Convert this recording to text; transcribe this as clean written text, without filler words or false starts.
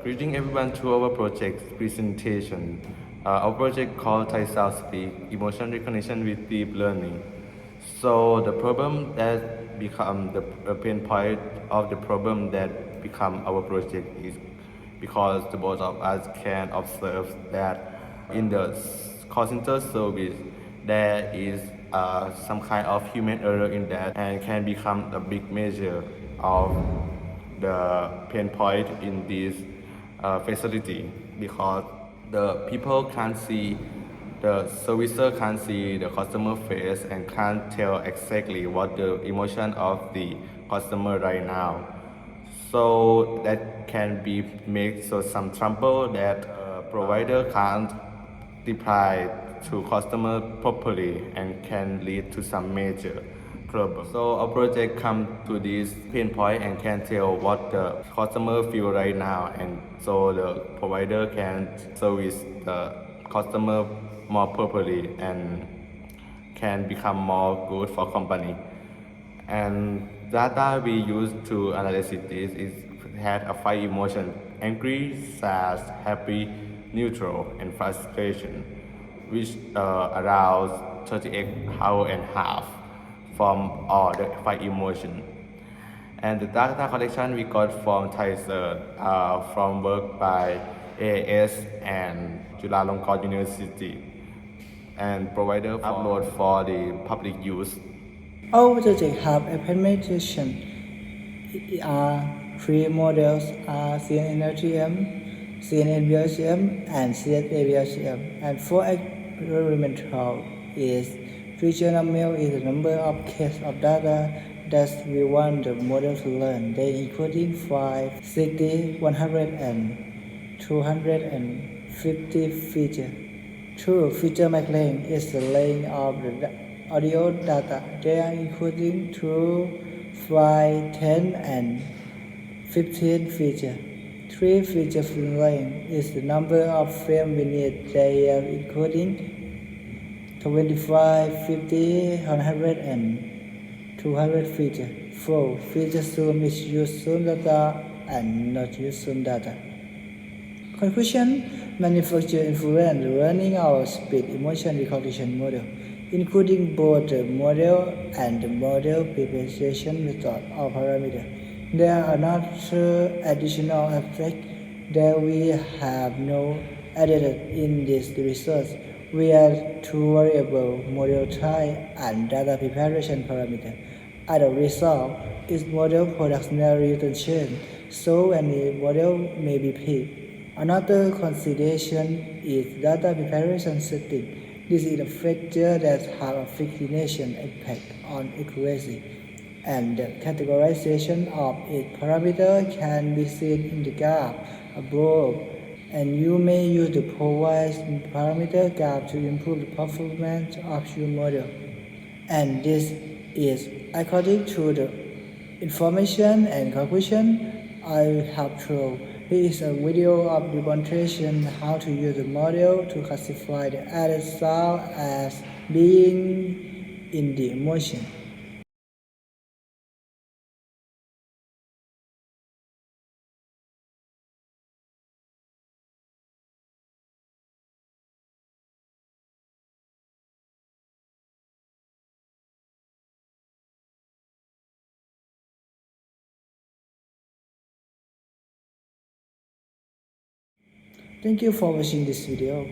Greeting everyone to our project presentation. Our project called Thai South Speak Emotion Recognition with Deep Learning. So the problem that become the pain point of the problem that become our project is because the both of us can observe that in the call center service there is some kind of human error in that and can become a big measure of the pain point in this facility because the people can't see the servicer can't see the customer face and can't tell exactly what the emotion of the customer right now. So that can be made so some trouble that provider can't reply to customer properly and can lead to some major problem. So our project come to this pain point and can tell what the customer feel right now, and so the provider can service the customer more properly and can become more good for company. And data we use to analyze this is had a five emotion: angry, sad, happy, neutral, and frustration, which arouse 38 hour and a half from all the five emotions. And the data collection we got from Thailand from work by AAS and Chulalongkorn University, and provider upload for the public use. Our project have implementation. It are three models are CNN-LTM, CNN-BLTM, and CSA-BLTM, and four experimental is regional meal is the number of cases of data that we want the model to learn. They including 5, 60, 100, and 250 features. True, feature modeling is the laying of the audio data. They are including 2, 5, 10, and 15 features. 3 feature filling is the number of frames we need. They are including 25, 50, 100, and 200 features. 4. Feature zoom is use zoom data and not use zoom data. Conclusion: manufacturer influence learning our speed emotion recognition model, including both the model and the model preparation method or parameter. There are another additional aspects that we have no added in this research. We are two variable model type and data preparation parameter. As a result, its model production retention, so any model may be picked. Another consideration is data preparation setting. This is a factor that has a definition impact on accuracy, and the categorization of its parameter can be seen in the graph above. And you may use the provided parameter graph to improve the performance of your model. And this is according to the information and conclusion I have shown. Here is a video of demonstration how to use the model to classify the added sound as being in the emotion. Thank you for watching this video.